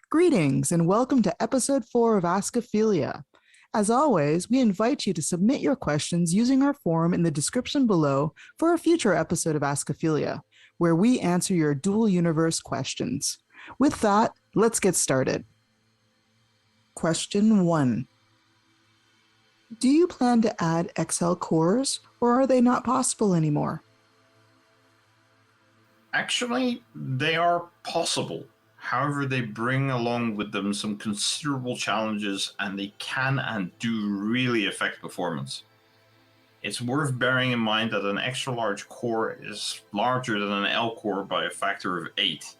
Greetings and welcome to episode 4 of Ask Aphelia. As always, we invite you to submit your questions using our form in the description below for a future episode of Ask Aphelia, where we answer your dual universe questions. With that, let's get started. Question 1. Do you plan to add XL cores, or are they not possible anymore? Actually, they are possible. However, they bring along with them some considerable challenges, and they can and do really affect performance. It's worth bearing in mind that an extra large core is larger than an L core by a factor of 8.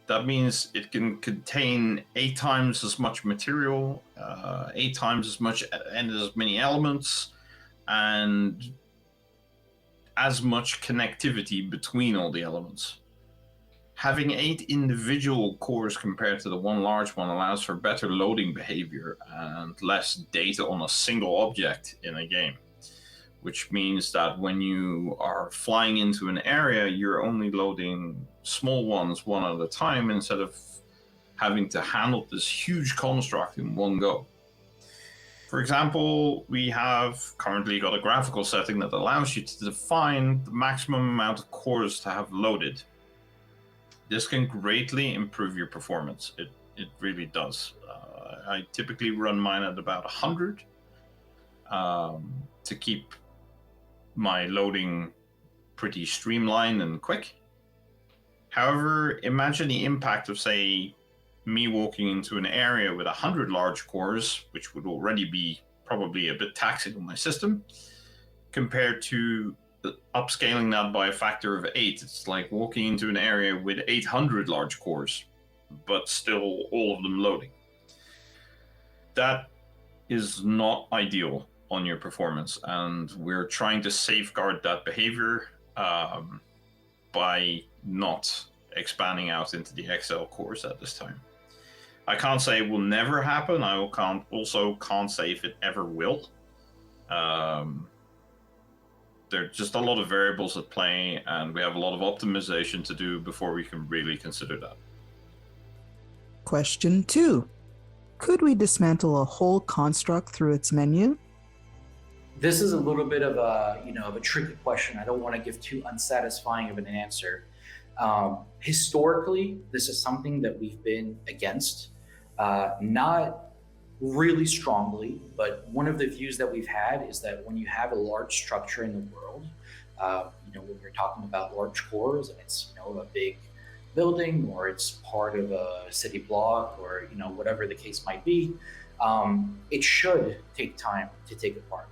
That means it can contain 8 times as much material, 8 times as much and as many elements, and as much connectivity between all the elements. Having 8 individual cores compared to the one large one allows for better loading behavior and less data on a single object in a game, which means that when you are flying into an area, you're only loading small ones one at a time instead of having to handle this huge construct in one go. For example, we have currently got a graphical setting that allows you to define the maximum amount of cores to have loaded. This can greatly improve your performance. It really does. I typically run mine at about 100 to keep my loading pretty streamlined and quick. However, imagine the impact of, say, me walking into an area with 100 large cores, which would already be probably a bit taxing on my system, compared to upscaling that by a factor of 8. It's like walking into an area with 800 large cores, but still all of them loading. That is not ideal on your performance, and we're trying to safeguard that behavior by not expanding out into the XL cores at this time. I can't say it will never happen. I also can't say if it ever will. There are just a lot of variables at play, and we have a lot of optimization to do before we can really consider that. Question 2. Could we dismantle a whole construct through its menu? This is a little bit of a tricky question. I don't want to give too unsatisfying of an answer. Historically, this is something that we've been against, not really strongly, but one of the views that we've had is that when you have a large structure in the world, when you're talking about large cores and it's a big building or it's part of a city block or whatever the case might be, it should take time to take apart.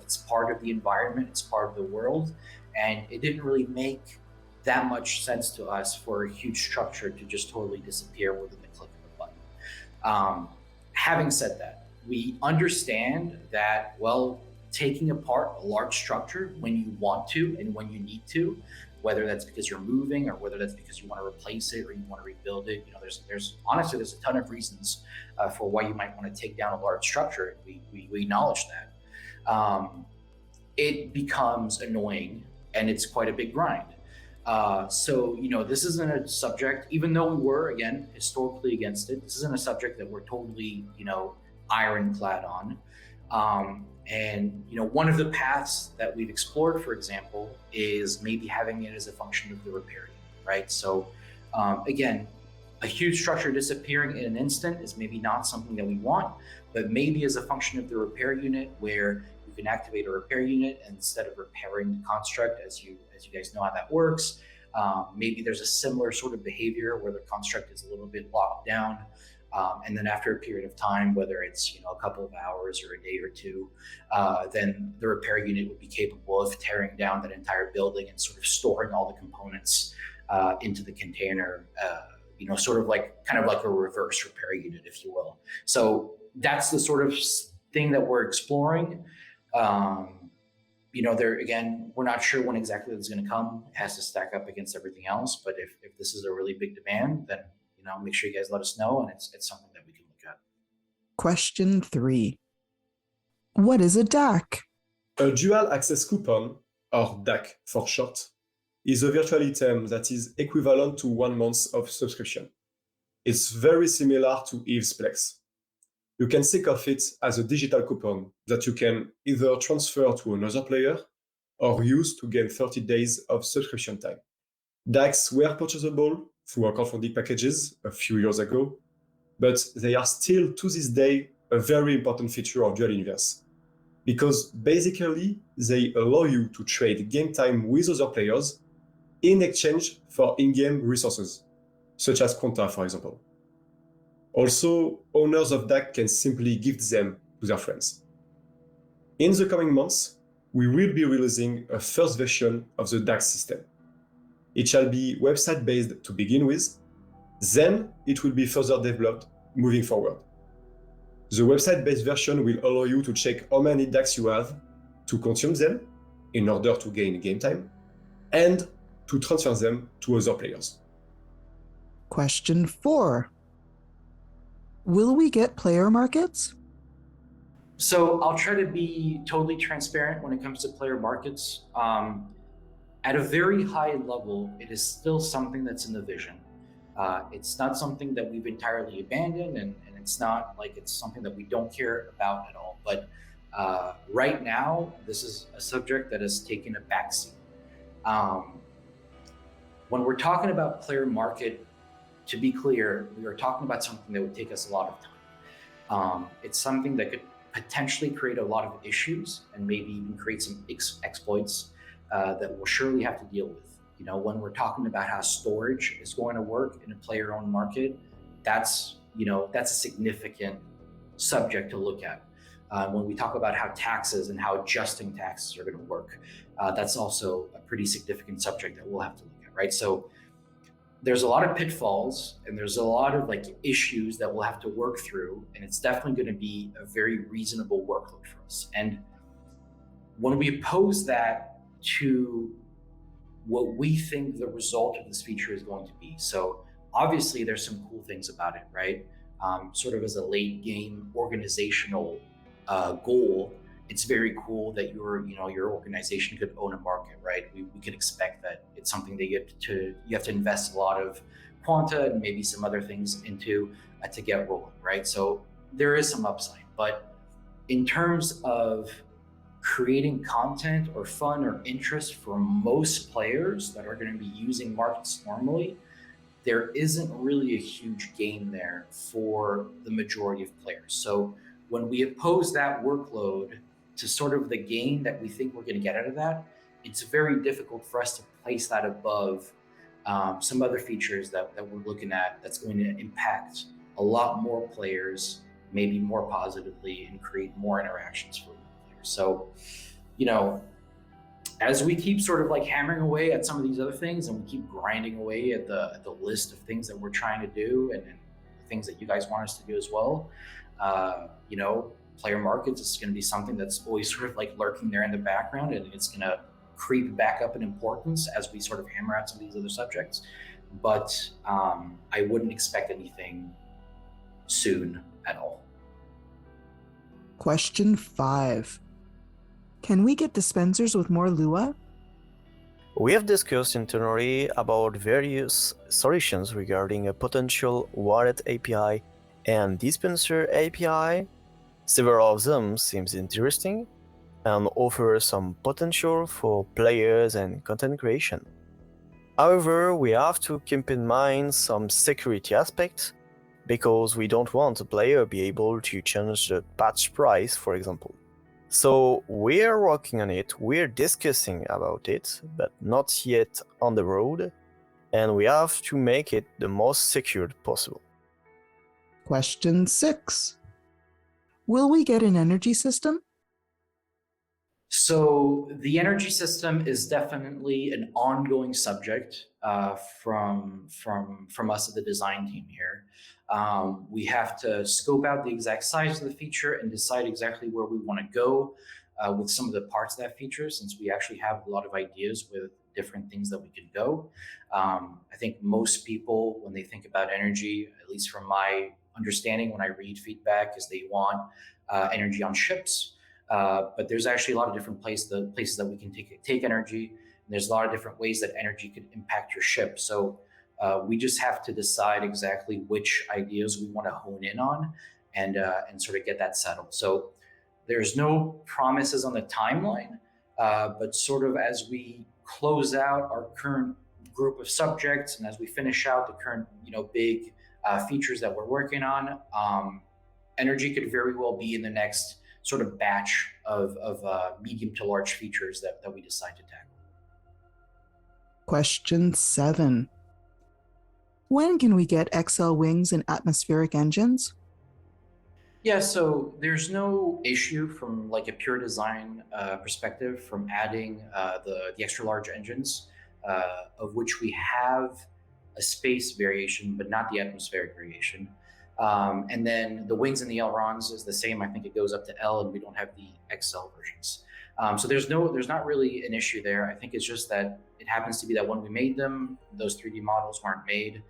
It's part of the environment, it's part of the world, and it didn't really make that much sense to us for a huge structure to just totally disappear within the click of a button. Having said that, we understand that, taking apart a large structure when you want to and when you need to, whether that's because you're moving or whether that's because you want to replace it or you want to rebuild it, there's honestly, there's a ton of reasons for why you might want to take down a large structure. We acknowledge that. It becomes annoying and it's quite a big grind. So this isn't a subject, even though we were, again, historically against it, this isn't a subject that we're totally, ironclad on. And one of the paths that we've explored, for example, is maybe having it as a function of the repair unit, right? So again, a huge structure disappearing in an instant is maybe not something that we want, but maybe as a function of the repair unit where you can activate a repair unit and instead of repairing the construct, as you guys know how that works, maybe there's a similar sort of behavior where the construct is a little bit locked down. And then after a period of time, whether it's a couple of hours or a day or two, then the repair unit would be capable of tearing down that entire building and sort of storing all the components into the container, sort of like a reverse repair unit, if you will. So that's the sort of thing that we're exploring. We're not sure when exactly that's going to come. It has to stack up against everything else. But if this is a really big demand, then make sure you guys let us know, and it's something that we can look at. Question 3. What is a DAC? A dual access coupon, or DAC for short, is a virtual item that is equivalent to 1 month of subscription. It's very similar to Eve's Plex. You can think of it as a digital coupon that you can either transfer to another player or use to gain 30 days of subscription time. DACs were purchasable through our crowdfunding packages a few years ago, but they are still to this day a very important feature of Dual Universe, because basically they allow you to trade game time with other players in exchange for in-game resources, such as Quanta, for example. Also, owners of DAC can simply gift them to their friends. In the coming months, we will be releasing a first version of the DAC system. It shall be website-based to begin with, then it will be further developed moving forward. The website-based version will allow you to check how many DACs you have, to consume them in order to gain game time, and to transfer them to other players. Question 4. Will we get player markets? So I'll try to be totally transparent when it comes to player markets. At a very high level, it is still something that's in the vision. It's not something that we've entirely abandoned, and it's not like it's something that we don't care about at all. But right now, this is a subject that has taken a backseat. When we're talking about player market, to be clear, we are talking about something that would take us a lot of time. It's something that could potentially create a lot of issues and maybe even create some exploits that we'll surely have to deal with. You know, when we're talking about how storage is going to work in a player-owned market, that's a significant subject to look at. When we talk about how taxes and how adjusting taxes are going to work, that's also a pretty significant subject that we'll have to look at, right? So there's a lot of pitfalls and there's a lot of issues that we'll have to work through, and it's definitely going to be a very reasonable workload for us. And when we oppose that to what we think the result of this feature is going to be, so obviously there's some cool things about it, right? Sort of as a late game organizational goal, it's very cool that your organization could own a market, right? We could expect that it's something that you have to invest a lot of quanta and maybe some other things into to get rolling, right? So there is some upside, but in terms of creating content or fun or interest for most players that are going to be using markets normally, there isn't really a huge gain there for the majority of players. So when we oppose that workload to sort of the gain that we think we're going to get out of that, it's very difficult for us to place that above some other features that we're looking at that's going to impact a lot more players, maybe more positively, and create more interactions for players. So, as we keep sort of hammering away at some of these other things, and we keep grinding away at the list of things that we're trying to do and things that you guys want us to do as well, player markets is going to be something that's always sort of lurking there in the background, and it's going to creep back up in importance as we sort of hammer out some of these other subjects. But I wouldn't expect anything soon at all. Question 5. Can we get dispensers with more Lua? We have discussed internally about various solutions regarding a potential wallet API and Dispenser API. Several of them seems interesting and offer some potential for players and content creation. However, we have to keep in mind some security aspects, because we don't want a player be able to change the patch price, for example. So we're working on it, we're discussing about it, but not yet on the road, and we have to make it the most secured possible. Question 6. Will we get an energy system? So the energy system is definitely an ongoing subject from us at the design team here. We have to scope out the exact size of the feature and decide exactly where we want to go with some of the parts of that feature, since we actually have a lot of ideas with different things that we could go. I think most people, when they think about energy, at least from my understanding when I read feedback, is they want energy on ships. But there's actually a lot of different places that we can take energy. And there's a lot of different ways that energy could impact your ship. So We just have to decide exactly which ideas we want to hone in on and sort of get that settled. So there's no promises on the timeline, but sort of as we close out our current group of subjects and as we finish out the current, big features that we're working on, energy could very well be in the next sort of batch of medium to large features that we decide to tackle. Question 7. When can we get XL wings and atmospheric engines? Yeah, so there's no issue from like a pure design perspective from adding the extra large engines, of which we have a space variation, but not the atmospheric variation. And then the wings and the ailerons is the same. I think it goes up to L, and we don't have the XL versions. So there's not really an issue there. I think it's just that it happens to be that when we made them, those 3D models weren't made.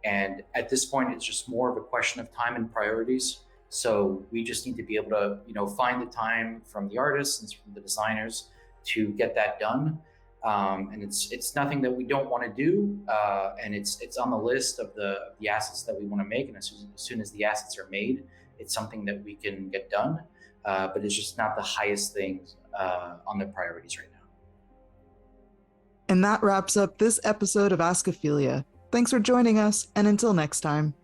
And at this point, it's just more of a question of time and priorities. So we just need to be able to, find the time from the artists and from the designers to get that done. And it's nothing that we don't want to do, and it's on the list of the assets that we want to make. And as soon as the assets are made, it's something that we can get done. But it's just not the highest thing on the priorities right now. And that wraps up this episode of Ask Aphelia. Thanks for joining us, and until next time.